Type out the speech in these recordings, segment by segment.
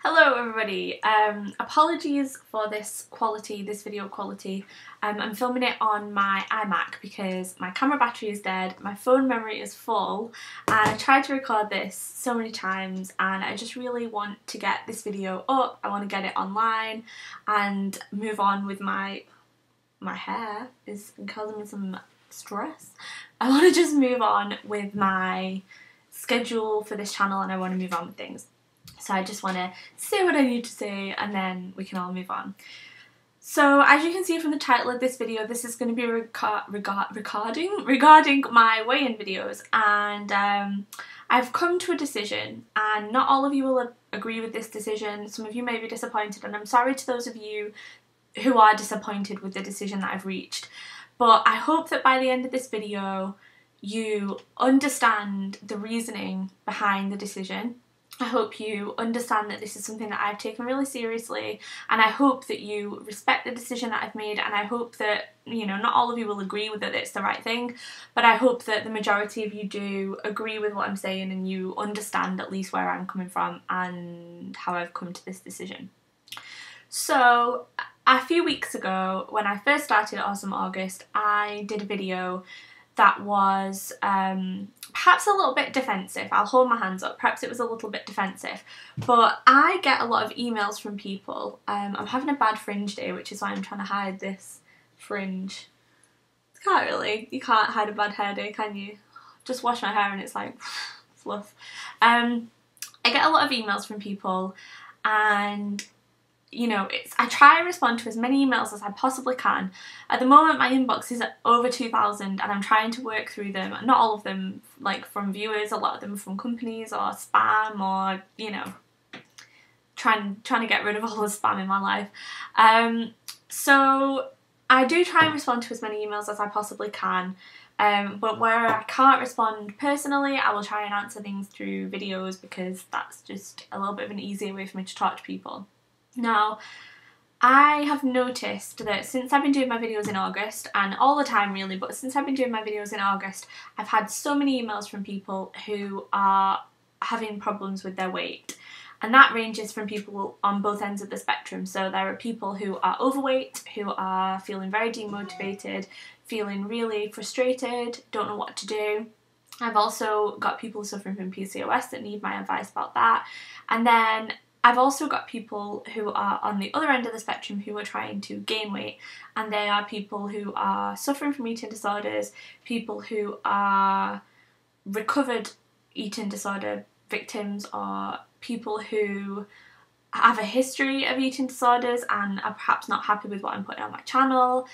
Hello everybody, apologies for this video quality. I'm filming it on my iMac because my camera battery is dead, my phone memory is full, and I tried to record this so many times and I just really want to get this video up. I want to get it online and move on with my hair is causing me some stress. I want to just move on with my schedule for this channel and I want to move on with things. So I just want to say what I need to say and then we can all move on. So as you can see from the title of this video, this is going to be regarding my weigh-in videos, and I've come to a decision, and not all of you will agree with this decision. Some of you may be disappointed, and I'm sorry to those of you who are disappointed with the decision that I've reached. But I hope that by the end of this video you understand the reasoning behind the decision. I hope you understand that this is something that I've taken really seriously, and I hope that you respect the decision that I've made, and I hope that, you know, not all of you will agree with that it's the right thing, but I hope that the majority of you do agree with what I'm saying and you understand at least where I'm coming from and how I've come to this decision. So a few weeks ago, when I first started Awesome August, I did a video that was perhaps a little bit defensive. I'll hold my hands up, perhaps it was a little bit defensive, but I get a lot of emails from people. I'm having a bad fringe day, which is why I'm trying to hide this fringe. You can't hide a bad hair day, can you? Just wash my hair and it's like fluff. I get a lot of emails from people, and you know, I try and respond to as many emails as I possibly can. At the moment my inbox is at over 2,000 and I'm trying to work through them. Not all of them like from viewers, a lot of them from companies or spam, or, you know, trying to get rid of all the spam in my life. So I do try and respond to as many emails as I possibly can. But where I can't respond personally, I will try and answer things through videos because that's just a little bit of an easier way for me to talk to people. Now, I have noticed that since I've been doing my videos in August, and all the time really, but since I've been doing my videos in August, I've had so many emails from people who are having problems with their weight. And that ranges from people on both ends of the spectrum. So there are people who are overweight, who are feeling very demotivated, feeling really frustrated, don't know what to do. I've also got people suffering from PCOS that need my advice about that. And then I've also got people who are on the other end of the spectrum who are trying to gain weight, and they are people who are suffering from eating disorders, people who are recovered eating disorder victims, or people who have a history of eating disorders and are perhaps not happy with what I'm putting on my channel.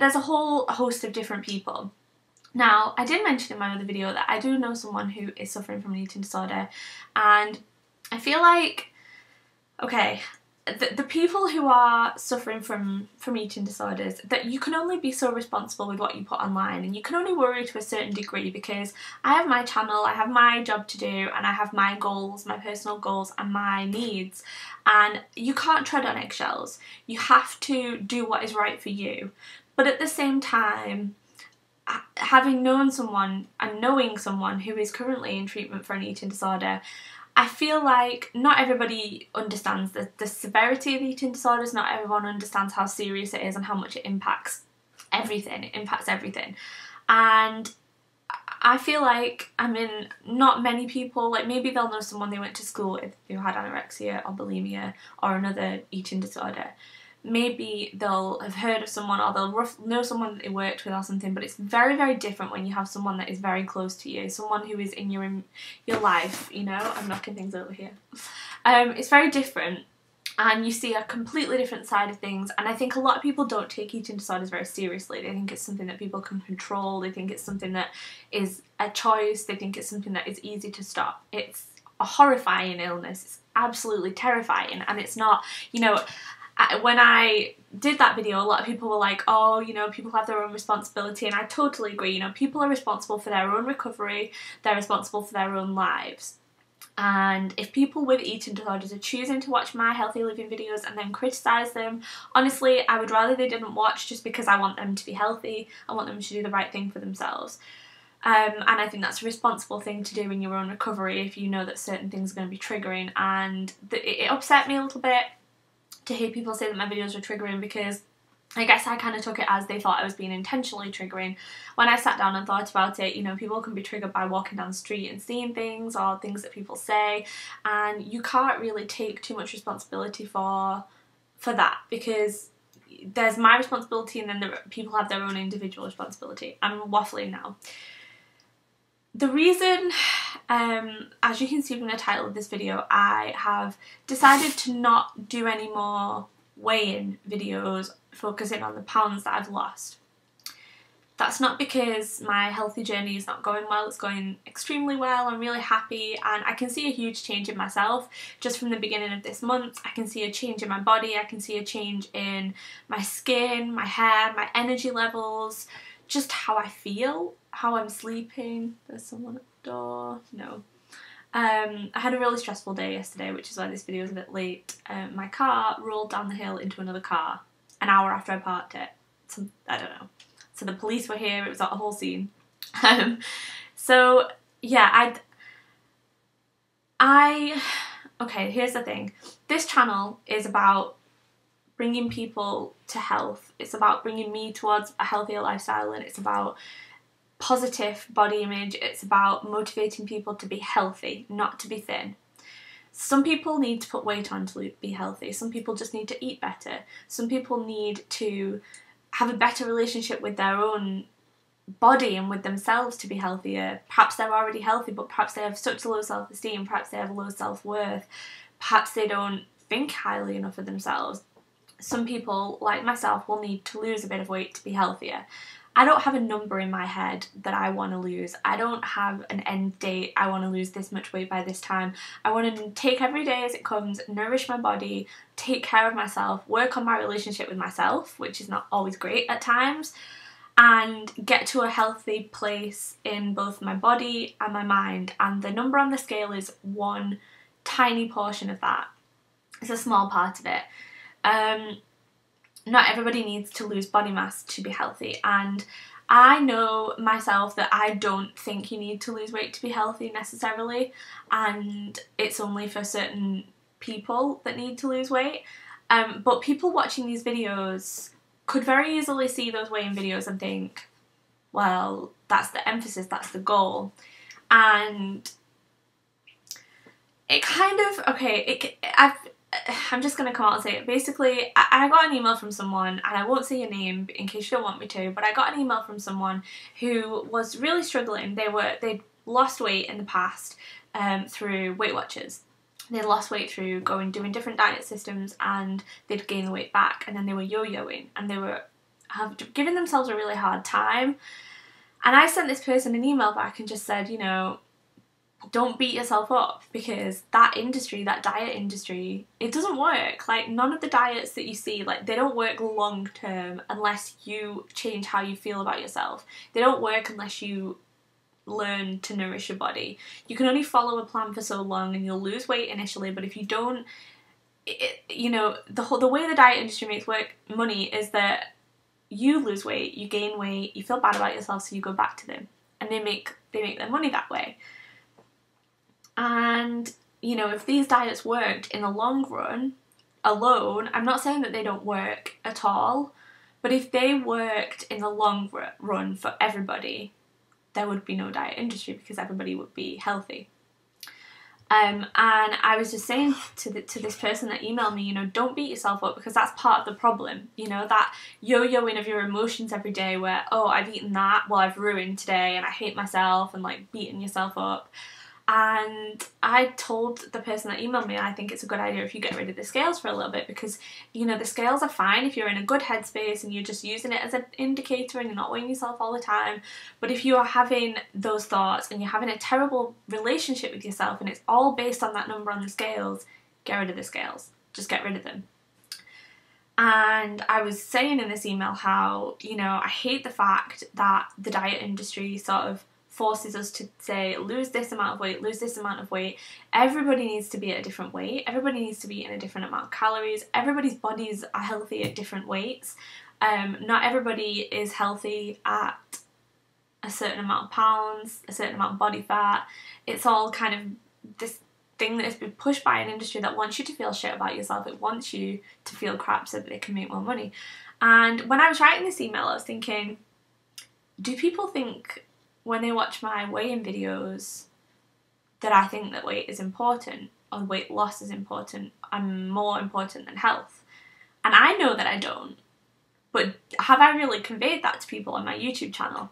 There's a whole host of different people. Now, I did mention in my other video that I do know someone who is suffering from an eating disorder, and I feel like, okay, the people who are suffering from eating disorders, that you can only be so responsible with what you put online, and you can only worry to a certain degree, because I have my channel, I have my job to do, and I have my goals, my personal goals and my needs, and you can't tread on eggshells. You have to do what is right for you. But at the same time, having known someone and knowing someone who is currently in treatment for an eating disorder, I feel like not everybody understands the severity of eating disorders. Not everyone understands how serious it is and how much it impacts everything. It impacts everything. And I feel like, I mean, not many people, like maybe they'll know someone they went to school with who had anorexia or bulimia or another eating disorder. Maybe they'll have heard of someone, or they'll know someone that they worked with or something, but it's very, very different when you have someone that is very close to you, someone who is in your life, you know. I'm knocking things over here. It's very different, and you see a completely different side of things, and I think a lot of people don't take eating disorders very seriously. They think it's something that people can control, they think it's something that is a choice, they think it's something that is easy to stop. It's a horrifying illness, it's absolutely terrifying, and it's not, you know, when I did that video, a lot of people were like, oh, you know, people have their own responsibility, and I totally agree. You know, people are responsible for their own recovery, they're responsible for their own lives. And if people with eating disorders are choosing to watch my healthy living videos and then criticise them, honestly, I would rather they didn't watch, just because I want them to be healthy, I want them to do the right thing for themselves. And I think that's a responsible thing to do in your own recovery if you know that certain things are going to be triggering. And it upset me a little bit to hear people say that my videos were triggering, because I guess I kind of took it as they thought I was being intentionally triggering. When I sat down and thought about it, you know, people can be triggered by walking down the street and seeing things, or things that people say, and you can't really take too much responsibility for that, because there's my responsibility and then people have their own individual responsibility. I'm waffling now. The reason, as you can see from the title of this video, I have decided to not do any more weigh-in videos focusing on the pounds that I've lost. That's not because my healthy journey is not going well. It's going extremely well. I'm really happy, and I can see a huge change in myself just from the beginning of this month. I can see a change in my body. I can see a change in my skin, my hair, my energy levels, just how I feel, how I'm sleeping. There's someone at the door. No. I had a really stressful day yesterday, which is why this video is a bit late. My car rolled down the hill into another car an hour after I parked it. I don't know. So the police were here, it was a whole scene. So yeah, okay, here's the thing. This channel is about bringing people to health. It's about bringing me towards a healthier lifestyle, and it's about positive body image. It's about motivating people to be healthy, not to be thin. Some people need to put weight on to be healthy. Some people just need to eat better. Some people need to have a better relationship with their own body and with themselves to be healthier. Perhaps they're already healthy, but perhaps they have such low self-esteem, perhaps they have low self-worth, perhaps they don't think highly enough of themselves. Some people, like myself, will need to lose a bit of weight to be healthier. I don't have a number in my head that I want to lose. I don't have an end date. I want to lose this much weight by this time. I want to take every day as it comes, nourish my body, take care of myself, work on my relationship with myself, which is not always great at times, and get to a healthy place in both my body and my mind. And the number on the scale is one tiny portion of that. It's a small part of it. Not everybody needs to lose body mass to be healthy, and I know myself that I don't think you need to lose weight to be healthy necessarily, and it's only for certain people that need to lose weight. But people watching these videos could very easily see those weigh-in videos and think, well, that's the emphasis, that's the goal. And it kind of, okay, I'm just going to come out and say it. Basically, I got an email from someone, and I won't say your name in case you don't want me to, but I got an email from someone who was really struggling. They'd lost weight in the past through Weight Watchers. They'd lost weight through doing different diet systems, and they'd gained the weight back, and then they were yo-yoing, and they were giving themselves a really hard time. And I sent this person an email back and just said, you know, don't beat yourself up, because that industry, that diet industry, it doesn't work. Like, none of the diets that you see, like, they don't work long term unless you change how you feel about yourself. They don't work unless you learn to nourish your body. You can only follow a plan for so long, and you'll lose weight initially, but if you don't, you know, the way the diet industry makes money is that you lose weight, you gain weight, you feel bad about yourself, so you go back to them, and they make their money that way. And, you know, if these diets worked in the long run alone, I'm not saying that they don't work at all, but if they worked in the long run for everybody, there would be no diet industry, because everybody would be healthy. And I was just saying to this person that emailed me, you know, don't beat yourself up, because that's part of the problem. You know, that yo-yoing of your emotions every day where, oh, I've eaten that, well, I've ruined today, and I hate myself, and like beating yourself up. And I told the person that emailed me, I think it's a good idea if you get rid of the scales for a little bit, because, you know, the scales are fine if you're in a good headspace and you're just using it as an indicator and you're not weighing yourself all the time. But if you are having those thoughts and you're having a terrible relationship with yourself and it's all based on that number on the scales, get rid of the scales. Just get rid of them. And I was saying in this email how, you know, I hate the fact that the diet industry sort of forces us to say, lose this amount of weight, lose this amount of weight. Everybody needs to be at a different weight. Everybody needs to be eating a different amount of calories. Everybody's bodies are healthy at different weights. Not everybody is healthy at a certain amount of pounds, a certain amount of body fat. It's all kind of this thing that has been pushed by an industry that wants you to feel shit about yourself. It wants you to feel crap so that they can make more money. And when I was writing this email, I was thinking, do people think when they watch my weigh-in videos that I think that weight is important, or weight loss is important and more important than health? And I know that I don't. But have I really conveyed that to people on my YouTube channel?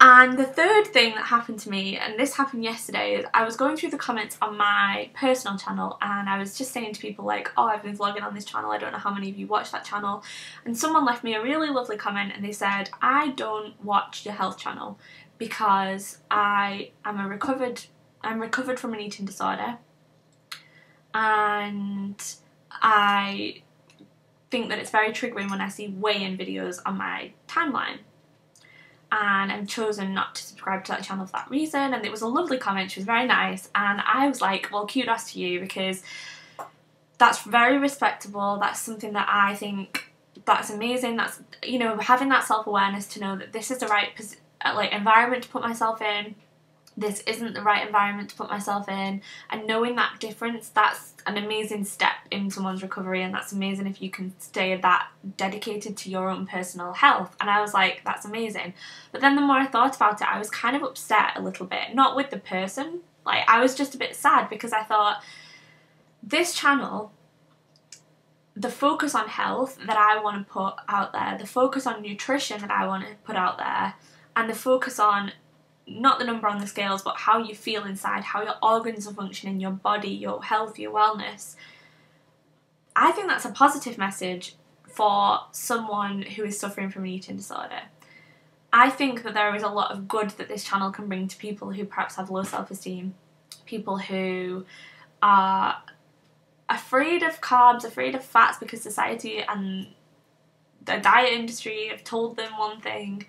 And the third thing that happened to me, and this happened yesterday, is I was going through the comments on my personal channel and I was just saying to people like, oh, I've been vlogging on this channel, I don't know how many of you watch that channel. And someone left me a really lovely comment and they said, I don't watch your health channel because I'm recovered from an eating disorder, and I think that it's very triggering when I see weigh-in videos on my timeline, and I've chosen not to subscribe to that channel for that reason. And it was a lovely comment, she was very nice, and I was like, well, kudos to you, because that's very respectable. That's something that I think that's amazing. That's, you know, having that self-awareness to know that this is the right environment to put myself in, this isn't the right environment to put myself in, and knowing that difference, that's an amazing step in someone's recovery, and that's amazing if you can stay that dedicated to your own personal health. And I was like, that's amazing. But then the more I thought about it, I was kind of upset a little bit, not with the person, like I was just a bit sad, because I thought, this channel, the focus on health that I want to put out there, the focus on nutrition that I want to put out there, and the focus on not the number on the scales, but how you feel inside, how your organs are functioning, your body, your health, your wellness. I think that's a positive message for someone who is suffering from an eating disorder. I think that there is a lot of good that this channel can bring to people who perhaps have low self-esteem, people who are afraid of carbs, afraid of fats because society and the diet industry have told them one thing.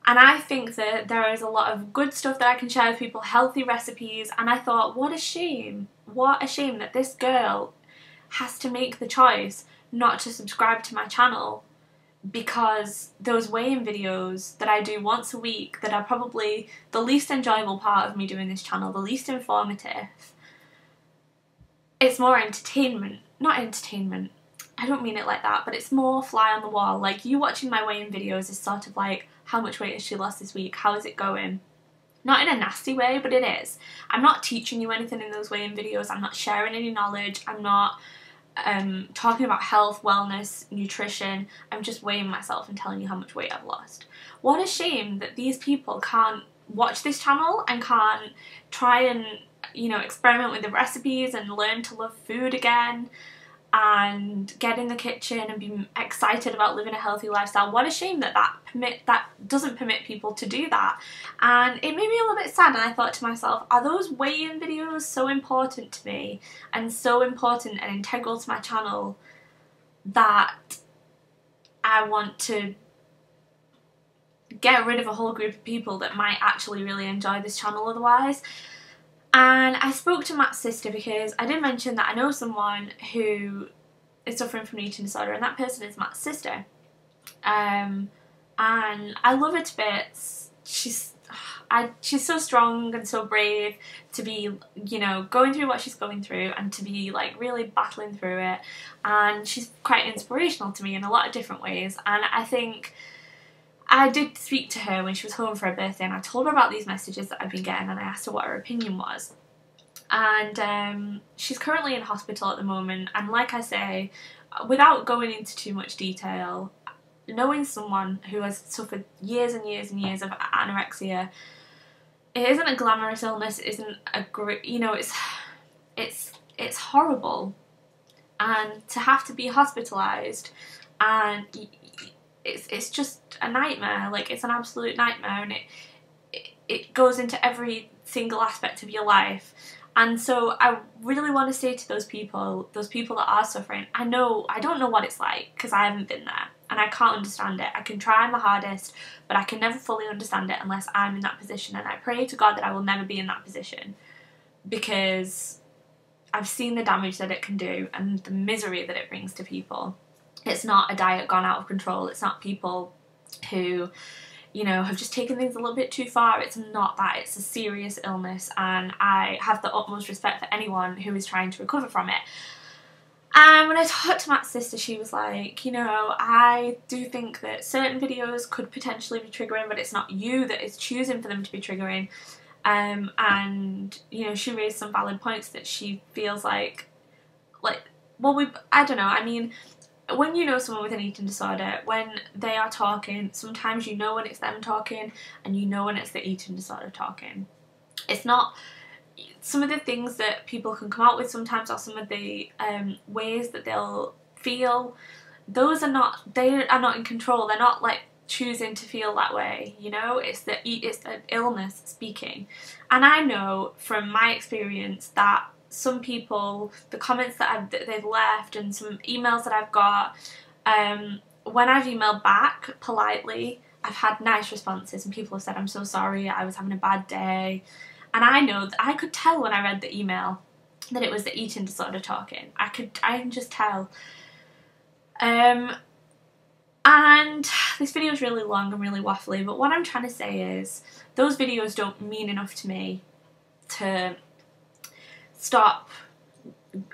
And I think that there is a lot of good stuff that I can share with people, healthy recipes, and I thought, what a shame that this girl has to make the choice not to subscribe to my channel because those weigh-in videos that I do once a week, that are probably the least enjoyable part of me doing this channel, the least informative, it's more entertainment, not entertainment, I don't mean it like that, but it's more fly on the wall. Like, you watching my weigh-in videos is sort of like, how much weight has she lost this week? How is it going? Not in a nasty way, but it is. I'm not teaching you anything in those weigh-in videos. I'm not sharing any knowledge. I'm not talking about health, wellness, nutrition. I'm just weighing myself and telling you how much weight I've lost. What a shame that these people can't watch this channel and can't try and, you know, experiment with the recipes and learn to love food again and get in the kitchen and be excited about living a healthy lifestyle. What a shame that that doesn't permit people to do that. And it made me a little bit sad, and I thought to myself, are those weigh-in videos so important to me and so important and integral to my channel that I want to get rid of a whole group of people that might actually really enjoy this channel otherwise? And I spoke to Matt's sister, because I did mention that I know someone who is suffering from an eating disorder, and that person is Matt's sister. And I love her to bits. She's so strong and so brave to be, you know, going through what she's going through and to be like really battling through it. And she's quite inspirational to me in a lot of different ways. And I think I did speak to her when she was home for her birthday, and I told her about these messages that I've been getting, and I asked her what her opinion was. And she's currently in hospital at the moment, and like I say, without going into too much detail, knowing someone who has suffered years and years and years of anorexia, it isn't a glamorous illness, it isn't a great, you know, it's horrible. And to have to be hospitalised, and it's just a nightmare. Like, it's an absolute nightmare, and it goes into every single aspect of your life. And so I really want to say to those people that are suffering, I don't know what it's like, because I haven't been there and I can't understand it. I can try my hardest, but I can never fully understand it unless I'm in that position, and I pray to God that I will never be in that position, because I've seen the damage that it can do and the misery that it brings to people. It's not a diet gone out of control. It's not people who, you know, have just taken things a little bit too far. It's not that. It's a serious illness, and I have the utmost respect for anyone who is trying to recover from it. And when I talked to Matt's sister, she was like, you know, I do think that certain videos could potentially be triggering, but it's not you that is choosing for them to be triggering. And, you know, she raised some valid points that she feels like, well, I don't know, I mean, when you know someone with an eating disorder, when they are talking, sometimes you know when it's them talking, and you know when it's the eating disorder talking. It's not... Some of the things that people can come out with sometimes, or some of the ways that they'll feel, those are not, they are not in control. They're not like choosing to feel that way, you know. It's the illness speaking. And I know from my experience that some people, the comments that they've left and some emails that I've got, when I've emailed back politely, I've had nice responses, and people have said, I'm so sorry, I was having a bad day. And I know that I could tell when I read the email that it was the eating disorder talking. I can just tell. And this video is really long and really waffly, but what I'm trying to say is those videos don't mean enough to me to stop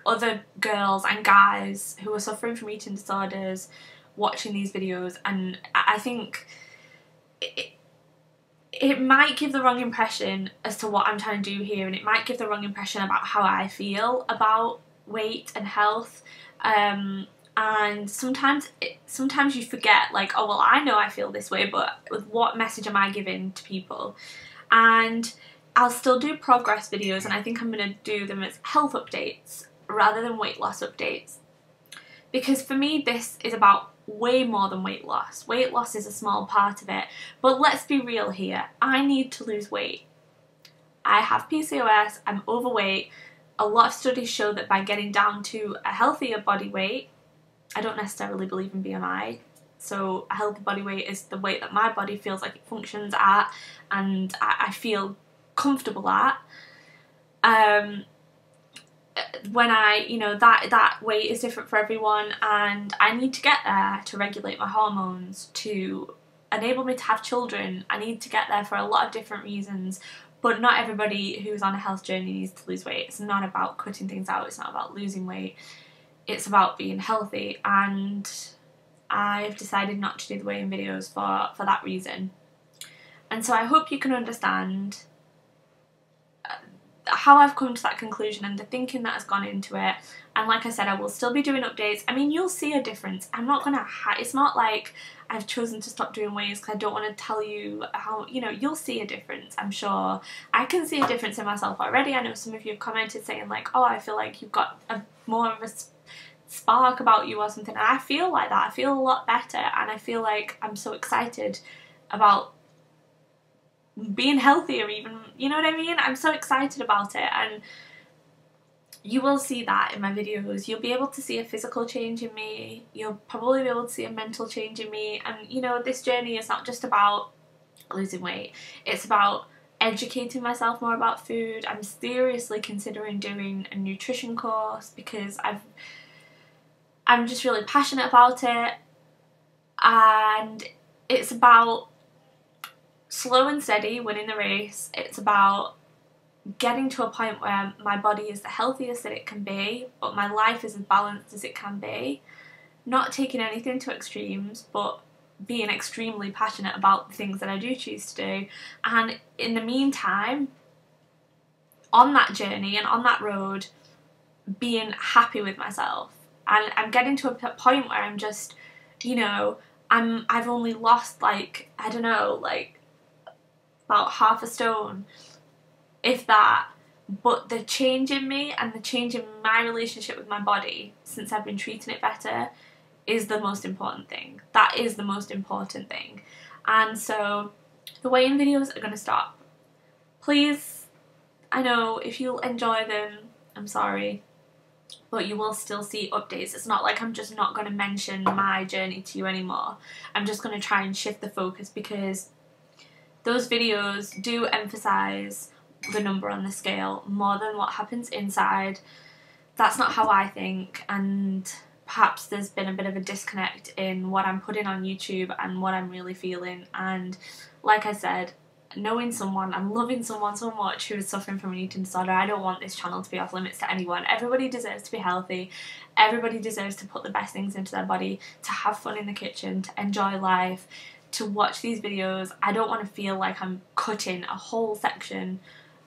other girls and guys who are suffering from eating disorders watching these videos. And I think it might give the wrong impression as to what I'm trying to do here, and it might give the wrong impression about how I feel about weight and health. And sometimes you forget, like, oh well, I know I feel this way, but what message am I giving to people? And I'll still do progress videos, and I think I'm going to do them as health updates rather than weight loss updates, because for me this is about way more than weight loss. Weight loss is a small part of it, but let's be real here. I need to lose weight. I have PCOS, I'm overweight. A lot of studies show that by getting down to a healthier body weight, I don't necessarily believe in BMI, so a healthy body weight is the weight that my body feels like it functions at and I feel comfortable at. When you know, that weight is different for everyone, and I need to get there to regulate my hormones, to enable me to have children. I need to get there for a lot of different reasons, but not everybody who's on a health journey needs to lose weight. It's not about cutting things out, it's not about losing weight, it's about being healthy, and I've decided not to do the weigh-in videos for that reason. And so I hope you can understand how I've come to that conclusion and the thinking that has gone into it. And like I said, I will still be doing updates. I mean, you'll see a difference. I'm not gonna it's not like I've chosen to stop doing weighs because I don't want to tell you how, you know, you'll see a difference, I'm sure. I can see a difference in myself already. I know some of you have commented saying like, oh, I feel like you've got more of a spark about you or something, and I feel like that. I feel a lot better, and I feel like I'm so excited about being healthier even, you know what I mean? I'm so excited about it, and you will see that in my videos. You'll be able to see a physical change in me, you'll probably be able to see a mental change in me, and you know, this journey is not just about losing weight, it's about educating myself more about food. I'm seriously considering doing a nutrition course because I'm just really passionate about it, and it's about slow and steady winning the race. It's about getting to a point where my body is the healthiest that it can be, but my life is as balanced as it can be. Not taking anything to extremes, but being extremely passionate about the things that I do choose to do. And in the meantime, on that journey and on that road, being happy with myself. And I'm getting to a point where I'm just, you know, I've only lost like, I don't know, like about half a stone, if that, but the change in me and the change in my relationship with my body since I've been treating it better is the most important thing. That is the most important thing. And so the weigh-in videos are going to stop. Please, I know if you'll enjoy them, I'm sorry, but you will still see updates. It's not like I'm just not going to mention my journey to you anymore. I'm just going to try and shift the focus, because those videos do emphasise the number on the scale more than what happens inside. That's not how I think, and perhaps there's been a bit of a disconnect in what I'm putting on YouTube and what I'm really feeling. And like I said, knowing someone and loving someone so much who is suffering from an eating disorder, I don't want this channel to be off limits to anyone. Everybody deserves to be healthy. Everybody deserves to put the best things into their body, to have fun in the kitchen, to enjoy life, to watch these videos. I don't want to feel like I'm cutting a whole section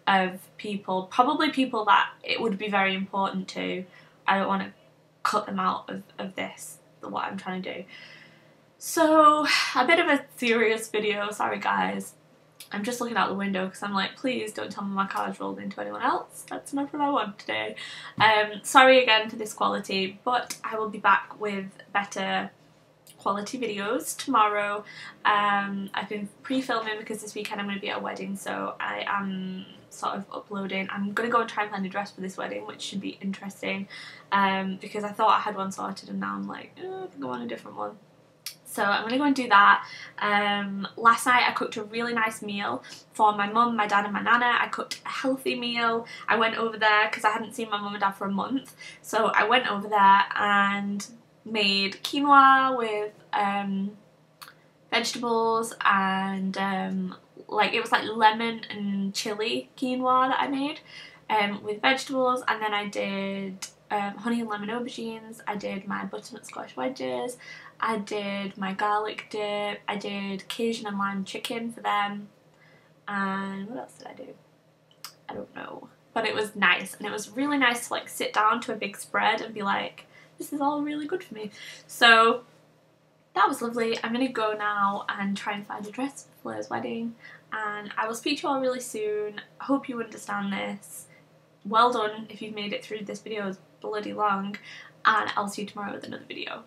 of people, probably people that it would be very important to. I don't want to cut them out of this, what I'm trying to do. So, a bit of a serious video, sorry guys. I'm just looking out the window because I'm like, please don't tell me my car's rolled into anyone else. That's not what I want today. Sorry again for this quality, but I will be back with better quality videos tomorrow. I've been pre-filming because this weekend I'm going to be at a wedding, so I am sort of uploading. I'm going to go and try and find a dress for this wedding, which should be interesting, because I thought I had one sorted and now I'm like, oh, I think I want a different one. So I'm going to go and do that. Last night I cooked a really nice meal for my mum, my dad and my nana. I cooked a healthy meal. I went over there because I hadn't seen my mum and dad for a month. So I went over there and made quinoa with vegetables and like it was like lemon and chili quinoa that I made with vegetables, and then I did honey and lemon aubergines. I did my butternut squash wedges. I did my garlic dip. I did Cajun and lime chicken for them. And what else did I do? I don't know. But it was nice, and it was really nice to like sit down to a big spread and be like, this is all really good for me. So that was lovely. I'm going to go now and try and find a dress for Fleur's wedding, and I will speak to you all really soon. I hope you understand this. Well done if you've made it through. This video is bloody long, and I'll see you tomorrow with another video.